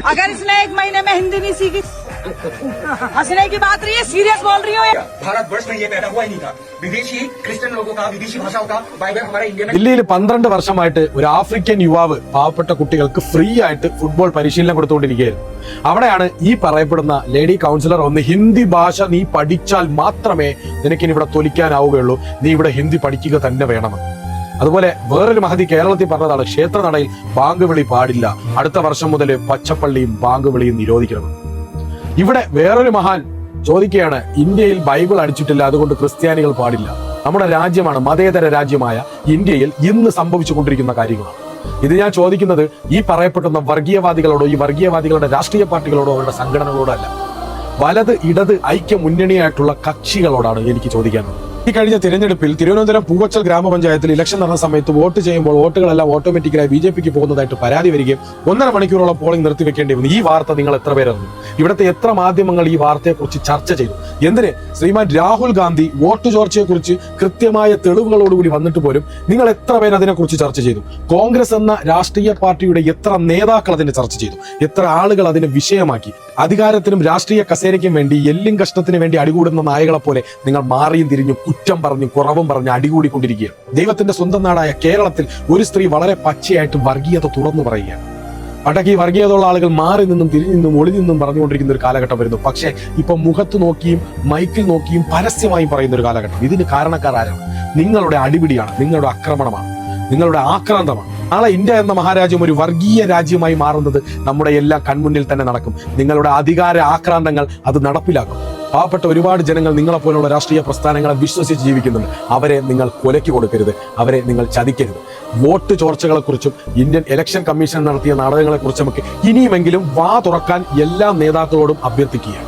अगर इसने 1 महीने में हिंदी नहीं सीखी, हंसने की बात रही है, सीरियस बोल रही हो। भारतवर्ष में ये पैदा हुआ ही नहीं था। विदेशी क्रिश्चियन लोगों का, विदेशी भाषाओं का बाइबल हमारे इंडिया में। ദില്ലിയിൽ 12 വർഷമായിട്ട് ഒരു ആഫ്രിക്കൻ യുവാവ് പാവപ്പെട്ട കുട്ടികൾക്ക് ഫ്രീ ആയിട്ട് ഫുട്ബോൾ പരിശീലനം കൊടുത്തുകൊണ്ടിരിക്കുകയായിരുന്നു. അവിടെയാണ് ഈ പറയപ്പെടുന്ന ലേഡി കൗൺസിലർ ഒന്ന് ഹിന്ദി ഭാഷ നീ പഠിച്ചാൽ മാത്രമേ നിനക്കിനി ഇവിടെ തൊലിക്കാനാവുകയുള്ളൂ, നീ ഇവിടെ ഹിന്ദി പഠിക്കുക തന്നെ വേണമെന്ന്. അതുപോലെ വേറൊരു മഹതി കേരളത്തിൽ പറഞ്ഞതാണ്, ക്ഷേത്രനടയിൽ ബാങ്ക് വിളി പാടില്ല, അടുത്ത വർഷം മുതൽ പച്ചപ്പള്ളിയും ബാങ്ക് വിളിയും നിരോധിക്കണം. ഇവിടെ വേറൊരു മഹാൻ ചോദിക്കുകയാണ്, ഇന്ത്യയിൽ ബൈബിൾ അടിച്ചിട്ടില്ല, അതുകൊണ്ട് ക്രിസ്ത്യാനികൾ പാടില്ല. നമ്മുടെ രാജ്യമാണ്, മതേതര രാജ്യമായ ഇന്ത്യയിൽ ഇന്ന് സംഭവിച്ചുകൊണ്ടിരിക്കുന്ന കാര്യങ്ങളാണ് ഇത്. ഞാൻ ചോദിക്കുന്നത് ഈ പറയപ്പെടുന്ന വർഗീയവാദികളോടോ, ഈ വർഗീയവാദികളുടെ രാഷ്ട്രീയ പാർട്ടികളോടോ, അവരുടെ സംഘടനകളോടോ അല്ല, വലത് ഇടത് ഐക്യ മുന്നണിയായിട്ടുള്ള കക്ഷികളോടാണ് എനിക്ക് ചോദിക്കാനുള്ളത്. ഈ കഴിഞ്ഞ തിരഞ്ഞെടുപ്പിൽ തിരുവനന്തപുരം പൂവച്ചൽ ഗ്രാമപഞ്ചായത്തിൽ ഇലക്ഷൻ നടന്ന സമയത്ത് വോട്ട് ചെയ്യുമ്പോൾ വോട്ടുകളെല്ലാം ഓട്ടോമാറ്റിക്കലായി ബിജെപിക്ക് പോകുന്നതായിട്ട് പരാതി വരികയും 1.5 മണിക്കൂറോളം പോളിംഗ് നിർത്തിവെക്കേണ്ടി വന്നു. ഈ വാർത്ത നിങ്ങൾ എത്ര പേരറിഞ്ഞു? ഇവിടുത്തെ എത്ര മാധ്യമങ്ങൾ ഈ വാർത്തയെക്കുറിച്ച് ചർച്ച ചെയ്തു? എന്തിന് ശ്രീമാൻ രാഹുൽ ഗാന്ധി വോട്ട് ചോർച്ചയെക്കുറിച്ച് കൃത്യമായ തെളിവുകളോടുകൂടി വന്നിട്ട് പോലും നിങ്ങൾ എത്ര പേര് അതിനെക്കുറിച്ച് ചർച്ച ചെയ്തു? കോൺഗ്രസ് എന്ന രാഷ്ട്രീയ പാർട്ടിയുടെ എത്ര നേതാക്കൾ അതിനെ ചർച്ച ചെയ്തു? എത്ര ആളുകൾ അതിനെ വിഷയമാക്കി? അധികാരത്തിനും രാഷ്ട്രീയ കസേരയ്ക്കും വേണ്ടി, എല്ലും കഷ്ടത്തിന് വേണ്ടി അടികൂടുന്ന നായകളെ പോലെ നിങ്ങൾ മാറിയും തിരിഞ്ഞും കുറ്റം പറഞ്ഞു കുറവും പറഞ്ഞ് അടികൂടിക്കൊണ്ടിരിക്കുകയാണ്. ദൈവത്തിന്റെ സ്വന്തം നാടായ കേരളത്തിൽ ഒരു സ്ത്രീ വളരെ പച്ചയായിട്ട് വർഗീയത തുറന്നു പറയുകയാണ്. പണ്ടൊക്കെ ഈ വർഗീയതയുള്ള ആളുകൾ മാറി നിന്നും തിരിഞ്ഞു നിന്നും ഒളി നിന്നും പറഞ്ഞുകൊണ്ടിരിക്കുന്ന ഒരു കാലഘട്ടം വരുന്നു. പക്ഷേ ഇപ്പൊ മുഖത്ത് നോക്കിയും മൈക്കിൽ നോക്കിയും പരസ്യമായും പറയുന്ന ഒരു കാലഘട്ടം. ഇതിന് കാരണക്കാർ ആരാണ്? നിങ്ങളുടെ അടിപിടിയാണ്, നിങ്ങളുടെ ആക്രമണമാണ്, നിങ്ങളുടെ ആക്രാന്തമാണ്. നാളെ ഇന്ത്യ എന്ന മഹാരാജ്യം ഒരു വർഗീയ രാജ്യമായി മാറുന്നത് നമ്മുടെ എല്ലാം കൺമുന്നിൽ തന്നെ നടക്കും. നിങ്ങളുടെ അധികാര ആക്രാന്തങ്ങൾ അത് നടപ്പിലാക്കും. പാവപ്പെട്ട ഒരുപാട് ജനങ്ങൾ നിങ്ങളെപ്പോലുള്ള രാഷ്ട്രീയ പ്രസ്ഥാനങ്ങളെ വിശ്വസിച്ച് ജീവിക്കുന്നുണ്ട്. അവരെ നിങ്ങൾ കൊലയ്ക്ക് കൊടുക്കരുത്, അവരെ നിങ്ങൾ ചതിക്കരുത്. വോട്ട് ചോർച്ചകളെക്കുറിച്ചും ഇന്ത്യൻ ഇലക്ഷൻ കമ്മീഷൻ നടത്തിയ നാടകങ്ങളെക്കുറിച്ചുമൊക്കെ ഇനിയുമെങ്കിലും വാ തുറക്കാൻ എല്ലാ നേതാക്കളോടും അഭ്യർത്ഥിക്കുകയാണ്.